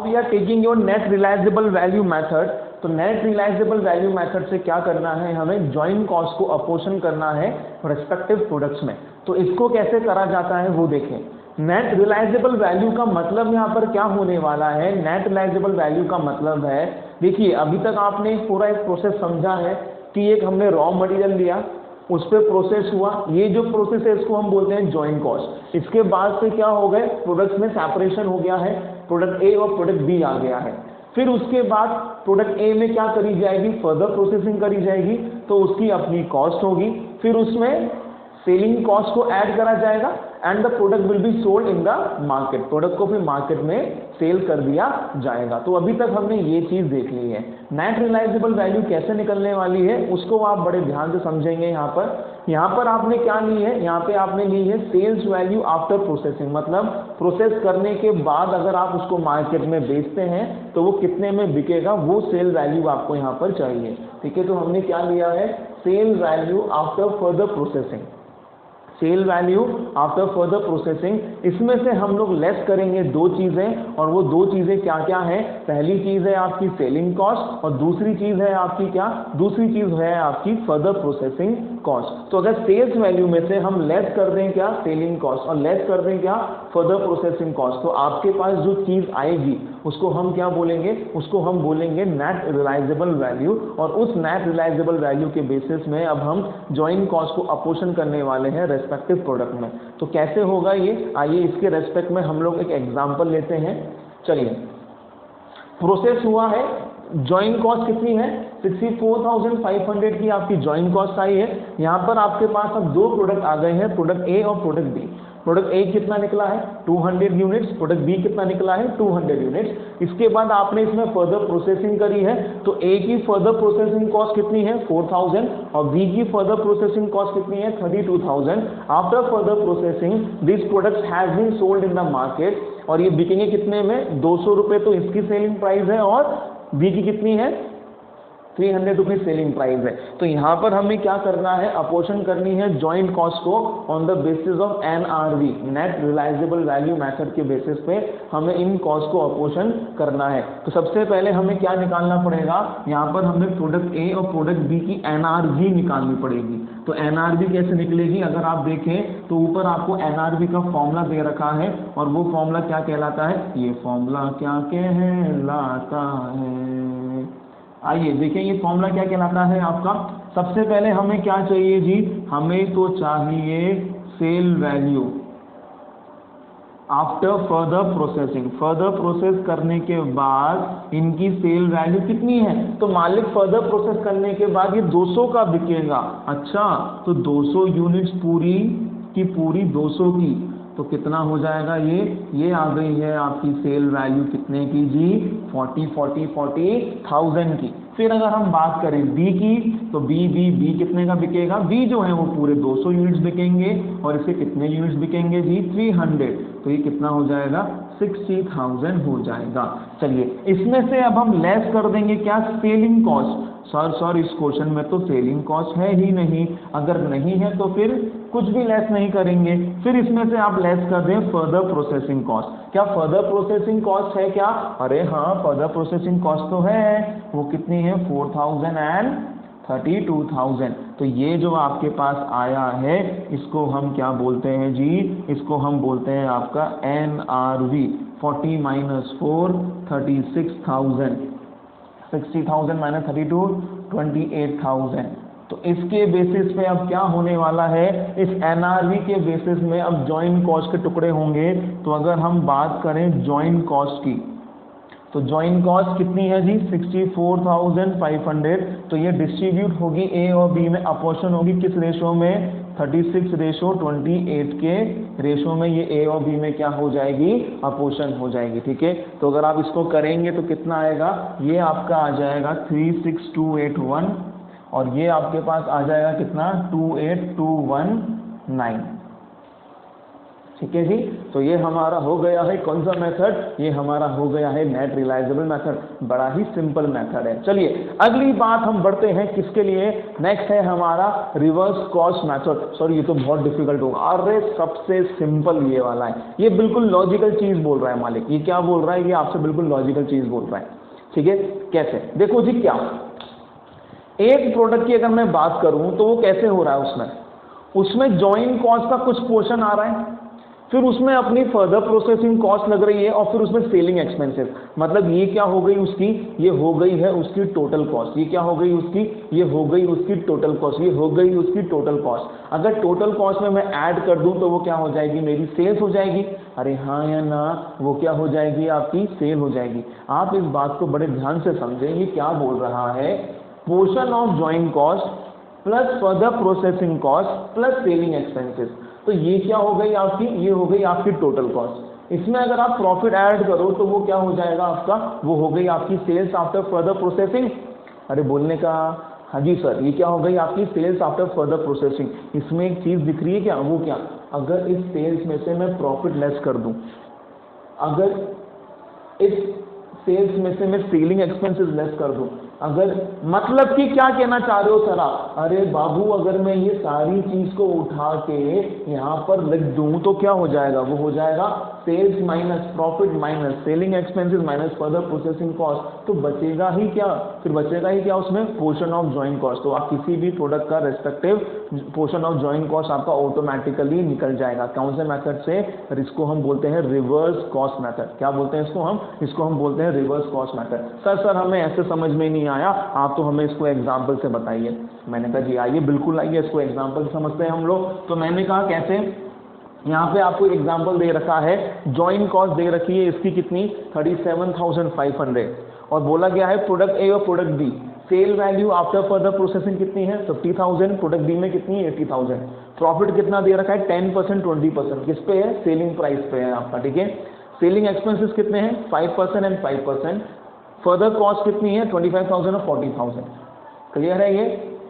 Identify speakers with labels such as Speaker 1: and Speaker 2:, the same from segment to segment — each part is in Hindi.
Speaker 1: We are taking your net realisable value method, तो नेट रियलाइजेबल वैल्यू मेथड से क्या करना है, हमें जॉइंट कॉस्ट को अपोर्शन करना है रेस्पेक्टिव प्रोडक्ट्स में। तो इसको कैसे करा जाता है वो देखें। नेट रियलाइजेबल वैल्यू का मतलब यहाँ पर क्या होने वाला है, नेट रियलाइजेबल वैल्यू का मतलब है, देखिए अभी तक आपने पूरा एक प्रोसेस समझा है कि एक हमने रॉ मटेरियल लिया, उस पर प्रोसेस हुआ, ये जो प्रोसेस है इसको हम बोलते हैं जॉइंट कॉस्ट। इसके बाद से क्या हो गए, प्रोडक्ट्स में सेपरेशन हो गया है, प्रोडक्ट ए और प्रोडक्ट बी आ गया है। फिर उसके बाद प्रोडक्ट ए में क्या करी जाएगी, फर्दर प्रोसेसिंग करी जाएगी, तो उसकी अपनी कॉस्ट होगी, फिर उसमें सेलिंग कॉस्ट को ऐड करा जाएगा and the product will be sold in the market, product को फिर मार्केट में सेल कर दिया जाएगा। तो अभी तक हमने ये चीज देख ली है। नेट रियलाइजेबल वैल्यू कैसे निकलने वाली है उसको आप बड़े ध्यान से समझेंगे। यहाँ पर आपने क्या ली है, यहाँ पे आपने ली है सेल्स वैल्यू आफ्टर प्रोसेसिंग, मतलब प्रोसेस करने के बाद अगर आप उसको मार्केट में बेचते हैं तो वो कितने में बिकेगा, वो सेल वैल्यू आपको यहाँ पर चाहिए। ठीक है, तो हमने क्या लिया है, sale value after further processing, sale value after further processing. इसमें से हम लोग लेस करेंगे दो चीजें, और वो दो चीजें क्या क्या है, पहली चीज है आपकी सेलिंग कॉस्ट और दूसरी चीज है आपकी क्या, दूसरी चीज है आपकी फर्दर प्रोसेसिंग कॉस्ट। तो अगर सेल्स वैल्यू में से हम लेस कर दें क्या, सेलिंग कॉस्ट, और लेस कर दें क्या, फर्दर प्रोसेसिंग कॉस्ट, तो आपके पास जो चीज आएगी उसको हम क्या बोलेंगे, उसको हम बोलेंगे नेट रियलाइजेबल वैल्यू। और उस नेट रियलाइजेबल वैल्यू के बेसिस में अब हम जॉइंट कॉस्ट को अपोर्शन करने वाले हैं रेस्पेक्टिव प्रोडक्ट में। तो कैसे होगा ये, आइए इसके रेस्पेक्ट में हम लोग एक एग्जांपल लेते हैं। चलिए, प्रोसेस हुआ है, जॉइंट कॉस्ट कितनी है, 64,500 की आपकी जॉइंट कॉस्ट आई है। यहाँ पर आपके पास अब दो प्रोडक्ट आ गए हैं, प्रोडक्ट ए और प्रोडक्ट बी। प्रोडक्ट ए कितना निकला है 200 यूनिट्स, प्रोडक्ट बी कितना निकला है 200 यूनिट्स। इसके बाद आपने इसमें फर्दर प्रोसेसिंग करी है, तो ए की फर्दर प्रोसेसिंग कॉस्ट कितनी है 4000 और बी की फर्दर प्रोसेसिंग कॉस्ट कितनी है 32,000। After further processing this products has been sold in the market, और ये बिकेंगे कितने में, 200 रुपए तो इसकी सेलिंग प्राइस है और बी की कितनी है 300 रुपीज सेलिंग प्राइस है। तो यहाँ पर हमें क्या करना है, अपोर्शन करनी है जॉइंट कॉस्ट को on the basis of NRV, net realisable value method के बेसिस पे हमें इन कॉस्ट को अपोर्शन करना है। तो सबसे पहले हमें क्या निकालना पड़ेगा, यहाँ पर हमें प्रोडक्ट ए और प्रोडक्ट बी की NRV निकालनी पड़ेगी। तो NRV कैसे निकलेगी, अगर आप देखें तो ऊपर आपको NRV का फॉर्मूला दे रखा है, और वो फॉर्मूला क्या कहलाता है, ये फॉर्मूला क्या कहलाता है, आइए देखिए ये फॉर्मूला क्या कहलाता है आपका। सबसे पहले हमें क्या चाहिए जी, हमें तो चाहिए sale value after further processing, further process करने के बाद इनकी सेल वैल्यू कितनी है, तो मालिक फर्दर प्रोसेस करने के बाद ये 200 का बिकेगा। अच्छा, तो 200 यूनिट्स पूरी की पूरी 200 की, तो कितना हो जाएगा ये आ गई है आपकी सेल वैल्यू कितने की जी 40,000 की। फिर अगर हम बात करें बी की, तो बी कितने का बिकेगा, बी जो है वो पूरे 200 यूनिट्स बिकेंगे, और इसके कितने यूनिट्स बिकेंगे जी 300, तो ये कितना हो जाएगा 60,000 हो जाएगा। चलिए इसमें से अब हम लेस कर देंगे क्या, सेलिंग कॉस्ट। सर इस क्वेश्चन में तो सेलिंग कॉस्ट है ही नहीं, अगर नहीं है तो फिर कुछ भी लेस नहीं करेंगे। फिर इसमें से आप लेस कर दें फर्दर प्रोसेसिंग कॉस्ट। क्या फर्दर प्रोसेसिंग कॉस्ट है क्या, अरे हाँ फर्दर प्रोसेसिंग कॉस्ट तो है, वो कितनी है 4,000 एंड 32,000। तो ये जो आपके पास आया है इसको हम क्या बोलते हैं जी, इसको हम बोलते हैं आपका NRV। 40 - 4 36,000, 60,000 - 32 28,000। तो इसके बेसिस पे अब क्या होने वाला है, इस NRV के बेसिस में अब जॉइंट कॉस्ट के टुकड़े होंगे। तो अगर हम बात करें जॉइंट कॉस्ट की, तो जॉइंट कॉस्ट कितनी है जी 64,500। तो ये डिस्ट्रीब्यूट होगी ए और बी में, अपोर्शन होगी किस रेशो में 36:28 के रेशो में, ये ए और बी में क्या हो जाएगी, अपोर्शन हो जाएगी। ठीक है, तो अगर आप इसको करेंगे तो कितना आएगा, ये आपका आ जाएगा 36281, और ये आपके पास आ जाएगा कितना 28219। ठीक है जी। तो ये हमारा हो गया है कौन सा मेथड, ये हमारा हो गया है नेट रियलाइजेबल मेथड, बड़ा ही सिंपल मेथड है। चलिए अगली बात हम बढ़ते हैं किसके लिए, नेक्स्ट है हमारा रिवर्स कॉस्ट मेथड। सॉरी ये तो बहुत डिफिकल्ट होगा, अरे सबसे सिंपल ये वाला है, ये बिल्कुल लॉजिकल चीज बोल रहा है मालिक, ये क्या बोल रहा है, ये आपसे बिल्कुल लॉजिकल चीज बोल रहा है। ठीक है, कैसे, देखो जी, क्या एक प्रोडक्ट की अगर मैं बात करूं तो वो कैसे हो रहा है, उसमें जॉइन कॉस्ट का कुछ पोर्शन आ रहा है, फिर उसमें अपनी फर्दर प्रोसेसिंग कॉस्ट लग रही है, और फिर उसमें सेलिंग एक्सपेंसेस, मतलब ये क्या हो गई उसकी, ये हो गई है उसकी टोटल कॉस्ट, ये क्या हो गई उसकी, ये हो गई उसकी टोटल कॉस्ट, ये हो गई उसकी टोटल कॉस्ट। अगर टोटल कॉस्ट में मैं ऐड कर दूं तो वो क्या हो जाएगी, मेरी सेल्स हो जाएगी। अरे हाँ या ना, वो क्या हो जाएगी, आपकी सेल हो जाएगी। आप इस बात को बड़े ध्यान से समझें, ये क्या बोल रहा है, portion of join cost plus further processing cost plus selling expenses, तो ये क्या हो गई आपकी, ये हो गई आपकी टोटल कॉस्ट। इसमें अगर आप प्रॉफिट ऐड करो तो वो क्या हो जाएगा आपका, वो हो गई आपकी सेल्स आफ्टर फर्दर प्रोसेसिंग। अरे बोलने का, हाँ जी सर, ये क्या हो गई आपकी सेल्स आफ्टर फर्दर प्रोसेसिंग। इसमें एक चीज दिख रही है क्या, वो क्या, अगर इस सेल्स में से मैं प्रॉफिट लेस कर दूं, अगर इस सेल्स में से मैं सेलिंग एक्सपेंसेस लेस कर दूं, अगर, मतलब कि क्या कहना चाह रहे हो सर आप, अरे बाबू अगर मैं ये सारी चीज को उठा के यहाँ पर लिख दूं तो क्या हो जाएगा, वो हो जाएगा sales minus profit minus selling expenses minus further processing cost, तो बचेगा ही क्या, फिर बचेगा ही क्या उसमें, पोर्शन ऑफ जॉइन कॉस्ट। तो आप किसी भी प्रोडक्ट का respective portion of join cost आपका ऑटोमेटिकली निकल जाएगा। कौन से मेथड से, इसको हम बोलते हैं रिवर्स कॉस्ट मेथड। क्या बोलते हैं इसको हम बोलते हैं रिवर्स कॉस्ट मेथड। सर हमें ऐसे समझ में नहीं आया, आप तो हमें इसको एग्जाम्पल से बताइए। मैंने कहा जी आइए, बिल्कुल आइए, इसको एग्जाम्पल से समझते हैं हम लोग। तो मैंने कहा कैसे, यहाँ पे आपको एग्जाम्पल दे रखा है, जॉइन कॉस्ट दे रखी है इसकी कितनी, 37,500, और बोला गया है प्रोडक्ट ए और product B, sale value after further processing कितनी है 50,000, प्रोडक्ट बी में कितनी है 80,000, प्रॉफिट कितना दे रखा है 10% 20%, किस पे है, सेलिंग प्राइस पे है आपका। ठीक है, सेलिंग एक्सपेंसेस कितने हैं 5% एंड 5%, फर्दर कॉस्ट कितनी है 25,000 और 40,000। क्लियर है ये,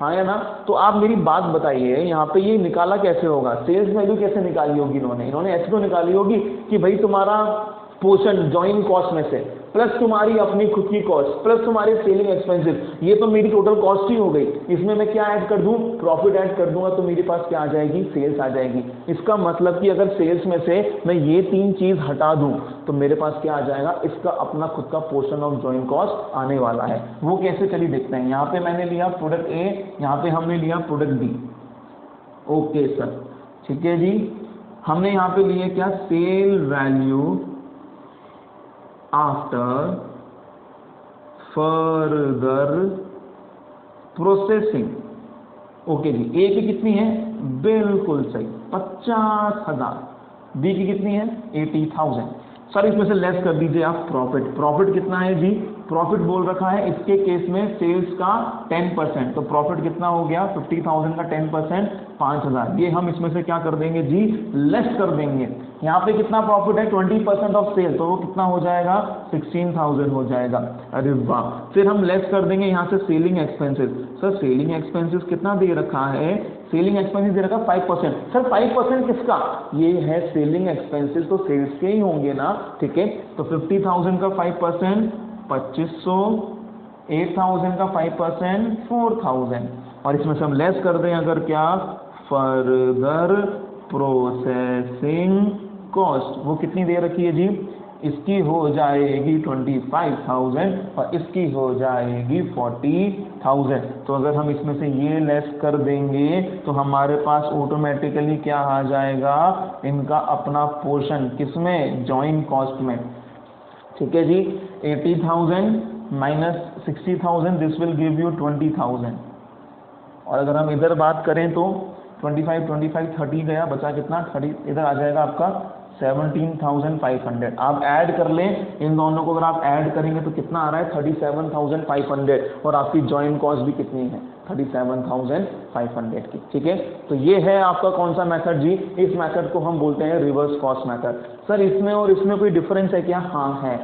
Speaker 1: हाँ या ना। तो आप मेरी बात बताइए, यहाँ पे ये निकाला कैसे होगा, सेल्स वैल्यू कैसे निकाली होगी, इन्होंने ऐसे तो निकाली होगी कि भाई तुम्हारा पोर्शन जॉइन कॉस्ट में से प्लस तुम्हारी अपनी खुद की कॉस्ट प्लस तुम्हारे सेलिंग एक्सपेंसेस, ये तो मेरी टोटल कॉस्ट ही हो गई। इसमें मैं क्या ऐड कर दूं, प्रॉफिट ऐड कर दूंगा, तो मेरे पास क्या आ जाएगी, सेल्स आ जाएगी। इसका मतलब कि अगर सेल्स में से मैं ये तीन चीज हटा दूं तो मेरे पास क्या आ जाएगा, इसका अपना खुद का पोर्शन ऑफ जॉइन कॉस्ट आने वाला है। वो कैसे, चलिए देखते हैं। यहाँ पे मैंने लिया प्रोडक्ट ए, यहाँ पे हमने लिया प्रोडक्ट बी। ओके सर, ठीक है जी, हमने यहाँ पे लिए क्या, sale value after further processing. Okay जी, ए की कितनी है, बिल्कुल सही 50,000, बी की कितनी है 80,000। सर इसमें से लेस कर दीजिए आप प्रॉफिट कितना है जी, प्रॉफिट बोल रखा है इसके केस में सेल्स का 10%, तो प्रॉफिट कितना हो गया 50,000 का 10% 5,000। ये हम इसमें से क्या कर देंगे जी, लेस कर देंगे। यहाँ पे कितना प्रॉफिट है 20% ऑफ सेल, तो वो कितना हो जाएगा 16,000 हो जाएगा। अरे वाह, फिर हम लेस कर देंगे यहाँ से selling expenses. Sir selling expenses कितना दे रखा है, सेलिंग एक्सपेंसेस दे रखा 5%। सर 5% किसका, ये है सेलिंग एक्सपेंसेस, तो सेल्स के ही होंगे ना। ठीक है, तो 50,000 का 5% 2500, 8,000 का 5% 4,000, और इसमें से हम लेस कर दें अगर क्या, फर्दर प्रोसेसिंग कॉस्ट, वो कितनी दे रखी है जी, इसकी हो जाएगी 25,000 और इसकी हो जाएगी 40,000। तो अगर हम इसमें से ये लेस कर देंगे तो हमारे पास ऑटोमेटिकली क्या आ जाएगा, इनका अपना पोर्शन, किसमें, जॉइन कॉस्ट में। ठीक है जी, 80,000 minus 60,000, this will give you 20,000। और अगर हम इधर बात करें तो 25 30 गया, बचा कितना 30, इधर आ जाएगा आपका 17,500। आप ऐड कर लें इन दोनों को, अगर आप ऐड करेंगे तो कितना आ रहा है 37,500, और आपकी जॉइन कॉस्ट भी कितनी है 37,500 की। ठीक है, तो ये है आपका कौन सा मेथड जी, इस मेथड को हम बोलते हैं रिवर्स कॉस्ट मेथड। सर इसमें और इसमें कोई डिफरेंस है क्या, हाँ है।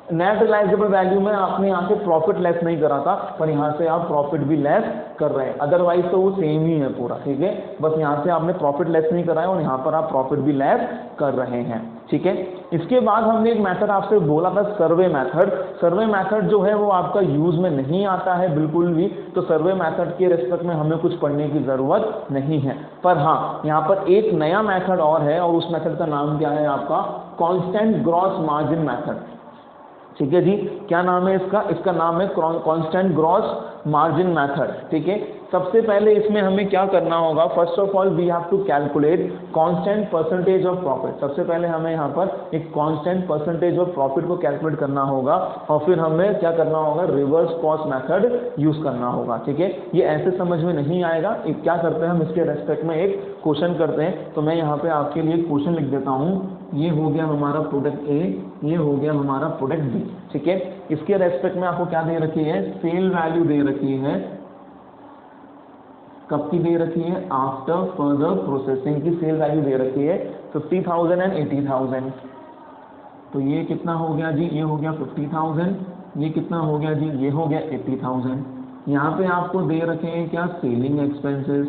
Speaker 1: नेट रियलाइजेबल वैल्यू में आपने यहाँ से प्रॉफिट लेस नहीं करा था, पर यहाँ से आप प्रॉफिट भी लेस कर रहे हैं, अदरवाइज तो वो सेम ही है पूरा, ठीक है। बस यहाँ से आपने प्रॉफिट लेस नहीं कराया और यहाँ पर आप प्रॉफिट भी लेस कर रहे हैं, ठीक है। इसके बाद हमने एक मेथड आपसे बोला था सर्वे मेथड। सर्वे मेथड जो है वो आपका यूज में नहीं आता है बिल्कुल भी, तो सर्वे मेथड के रिस्पेक्ट में हमें कुछ पढ़ने की जरूरत नहीं है। पर हाँ, यहाँ पर एक नया मेथड और है, और उस मेथड का नाम क्या है आपका, कांस्टेंट ग्रॉस मार्जिन मेथड, ठीक है जी। क्या नाम है इसका, इसका नाम है कांस्टेंट ग्रॉस मार्जिन मेथड, ठीक है। सबसे पहले इसमें हमें क्या करना होगा, first of all we have to calculate constant percentage of profit. सबसे पहले हमें यहाँ पर एक कांस्टेंट परसेंटेज ऑफ प्रॉफिट को कैलकुलेट करना होगा, और फिर हमें क्या करना होगा, रिवर्स कॉस्ट मेथड यूज करना होगा, ठीक है। ये ऐसे समझ में नहीं आएगा, एक क्या करते हैं हम इसके रेस्पेक्ट में एक क्वेश्चन करते हैं। तो मैं यहाँ पे आपके लिए क्वेश्चन लिख देता हूँ, ये हो गया हमारा प्रोडक्ट ए, ये हो गया हमारा प्रोडक्ट बी, ठीक है। इसके रेस्पेक्ट में आपको क्या दे रखी है, सेल वैल्यू दे रखी है, कब की दे रखी है, आफ्टर फर्दर प्रोसेसिंग की सेल वैल्यू दे रखी है 50,000 एंड 80,000। तो ये कितना हो गया जी, ये हो गया 50,000, ये कितना हो गया जी, ये हो गया 80,000। यहाँ पे आपको दे रखे हैं क्या, सेलिंग एक्सपेंसेस,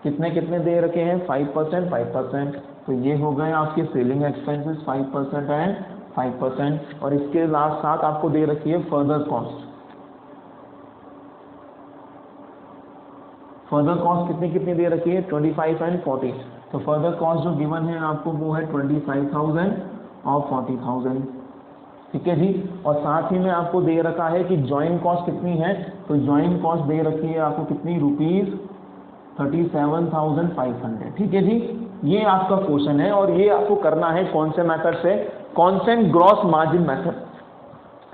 Speaker 1: कितने कितने दे रखे हैं, 5%, 5%। तो ये हो गए आपके सेलिंग एक्सपेंसेस 5% एंड 5%, और इसके साथ आपको दे रखी है फर्दर कॉस्ट। फर्दर कॉस्ट कितनी कितनी दे रखी है, 25 एंड 40। तो फर्दर कॉस्ट जो गिवन है आपको वो है 25,000 और 40,000, ठीक है जी। और साथ ही में आपको दे रखा है कि ज्वाइंट कॉस्ट कितनी है, तो ज्वाइंट कॉस्ट दे रखी है आपको कितनी, रुपीज 37,500, ठीक है जी। ये आपका क्वेश्चन है, और ये आपको करना है कौन से मेथड से, कांस्टेंट ग्रॉस मार्जिन मेथड,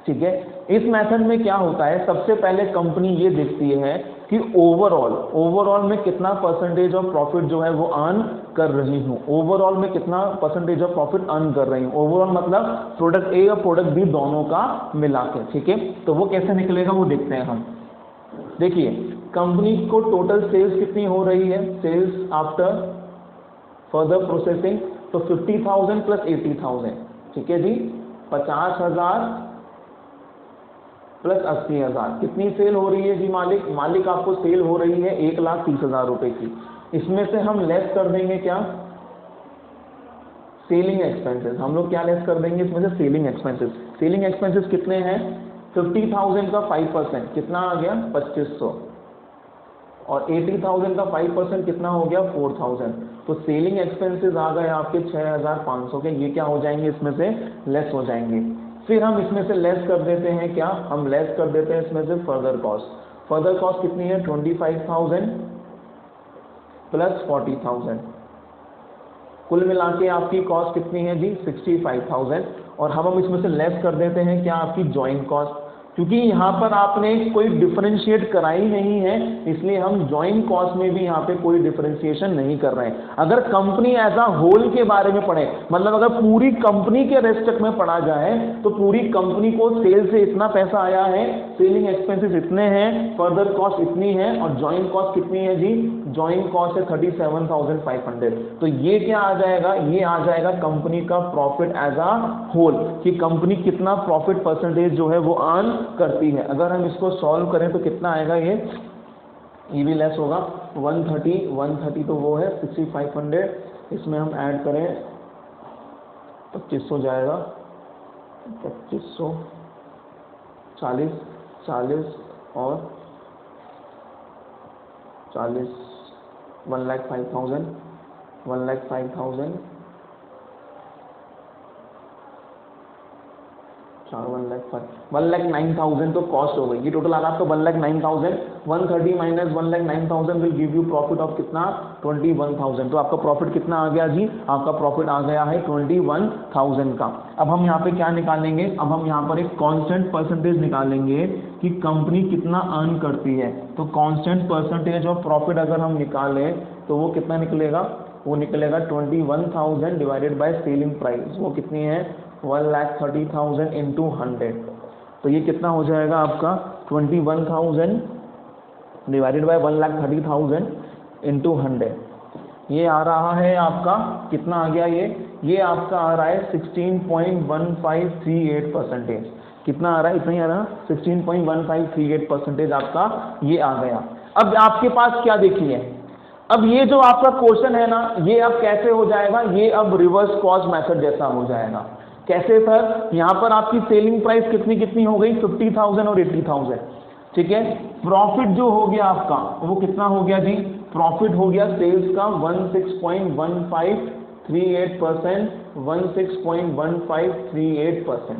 Speaker 1: ठीक है। इस मेथड में क्या होता है, सबसे पहले कंपनी ये देखती है कि ओवरऑल में कितना परसेंटेज ऑफ प्रॉफिट जो है वो अर्न कर रही हूँ, ओवरऑल में कितना परसेंटेज ऑफ प्रॉफिट अर्न कर रही हूँ। ओवरऑल मतलब प्रोडक्ट ए और प्रोडक्ट बी दोनों का मिला के, ठीक है। तो वो कैसे निकलेगा वो देखते हैं हम। देखिए, कंपनी को टोटल सेल्स कितनी हो रही है, सेल्स आफ्टर फर्दर प्रोसेसिंग, तो 50,000 प्लस 80,000, ठीक है जी। 50,000 प्लस 80,000, कितनी सेल हो रही है जी, मालिक आपको सेल हो रही है 1,30,000 रुपए की। इसमें से हम लेस कर देंगे क्या, सेलिंग एक्सपेंसेस। हम लोग क्या लेस कर देंगे इसमें से, सेलिंग एक्सपेंसेस। सेलिंग एक्सपेंसेस कितने हैं, 50,000 का 5% कितना आ गया, 2,500, और 80,000 का 5% कितना हो गया, 4,000। तो सेलिंग एक्सपेंसेस आ गए आपके 6,500 के, ये क्या हो जाएंगे, इसमें से लेस हो जाएंगे। फिर हम इसमें से लेस कर देते हैं क्या, हम लेस कर देते हैं इसमें से फर्दर कॉस्ट। फर्दर कॉस्ट कितनी है, 25,000 प्लस 40,000, कुल मिला के आपकी कॉस्ट कितनी है जी, 65,000। और हम इसमें से लेस कर देते हैं क्या, आपकी ज्वाइंट कॉस्ट, क्योंकि यहाँ पर आपने कोई डिफरेंशिएट कराई नहीं है, इसलिए हम ज्वाइंट कॉस्ट में भी यहाँ पे कोई डिफरेंशिएशन नहीं कर रहे हैं। अगर कंपनी एज अ होल के बारे में पढ़े, मतलब अगर पूरी कंपनी के रेस्पेक्ट में पढ़ा जाए, तो पूरी कंपनी को सेल से इतना पैसा आया है, सेलिंग एक्सपेंसेस इतने हैं, फर्दर कॉस्ट इतनी है, और ज्वाइंट कॉस्ट कितनी है जी, ज्वाइंट कॉस्ट है 37,500। तो ये क्या आ जाएगा, ये आ जाएगा कंपनी का प्रॉफिट एज अ होल, कि कंपनी कितना प्रॉफिट परसेंटेज जो है वो अर्न करती है। अगर हम इसको सॉल्व करें तो कितना आएगा, ये भी लेस होगा, 130 तो वो है 6500, इसमें हम ऐड करें 2500 जाएगा, 2500, 40 और 40, 1,05,000, 1,05,000, 1,09,000 तो कॉस्ट हो गई। ये टोटल आ रहा आपका 1,09,000, 130 minus 1,09,000 will give you profit of कितना, 21,000। तो आपका प्रॉफिट कितना आ गया जी, आपका प्रॉफिट आ गया है 21,000 का। अब हम यहाँ पे क्या निकालेंगे, अब हम यहाँ पर एक कांस्टेंट परसेंटेज निकालेंगे कि कंपनी कितना अर्न करती है। तो कांस्टेंट परसेंटेज ऑफ प्रॉफिट अगर हम निकालें तो वो कितना निकलेगा, वो निकलेगा 21,000 डिवाइडेड बाय सेलिंग प्राइस, वो कितनी है, 1,30,000 इंटू 100। तो ये कितना हो जाएगा आपका, 21,000 डिवाइडेड बाय 1,30,000 इंटू 100। ये आ रहा है आपका कितना आ गया, ये आपका आ रहा है 16.1538%। कितना आ रहा है, इतना ही आ रहा है, 16.1538% आपका ये आ गया। अब आपके पास क्या देखिए, अब ये जो आपका क्वेश्चन है ना, ये अब कैसे हो जाएगा, ये अब रिवर्स कॉस्ट मेथड जैसा हो जाएगा। कैसे सर, यहाँ पर आपकी सेलिंग प्राइस कितनी कितनी हो गई, 50,000 और 80,000, ठीक है। प्रॉफिट जो हो गया आपका वो कितना हो गया जी, प्रॉफिट हो गया सेल्स का 16.1538%, 16.1538%,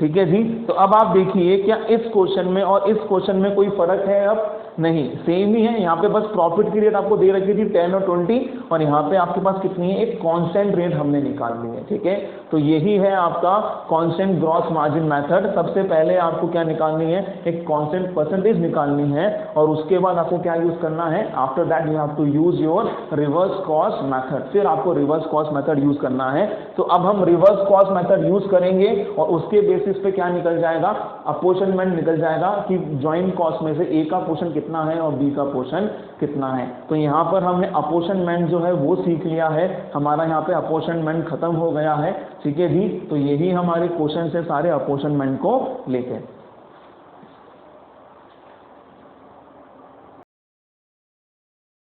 Speaker 1: ठीक है जी। तो अब आप देखिए क्या इस क्वेश्चन में और इस क्वेश्चन में कोई फर्क है, अब नहीं, सेम ही है। यहाँ पे बस प्रॉफिट की रेट आपको दे रखी थी 10 और 20, और यहाँ पे आपके पास कितनी है, एक कांस्टेंट रेट हमने निकालनी है, ठीक है। तो यही है आपका कांस्टेंट ग्रॉस मार्जिन मेथड। सबसे पहले आपको क्या निकालनी है, एक कांस्टेंट परसेंटेज निकालनी है, और उसके बाद आपको क्या यूज करना है, after that you have to use your reverse cost method. फिर आपको रिवर्स कॉस्ट मेथड यूज करना है। तो अब हम रिवर्स कॉस्ट मेथड यूज करेंगे, और उसके बेसिस पे क्या निकल जाएगा, अपोर्शनमेंट निकल जाएगा कि जॉइंट कॉस्ट में से ए का पोर्शन कितना है और बी का पोर्शन कितना है। तो यहाँ पर हमने अपोर्शनमेंट जो है वो सीख लिया है, हमारा यहाँ पे अपोर्शनमेंट खत्म हो गया है, ठीक है जी। तो यही हमारे क्वेश्चन से सारे अपोर्शनमेंट को लेके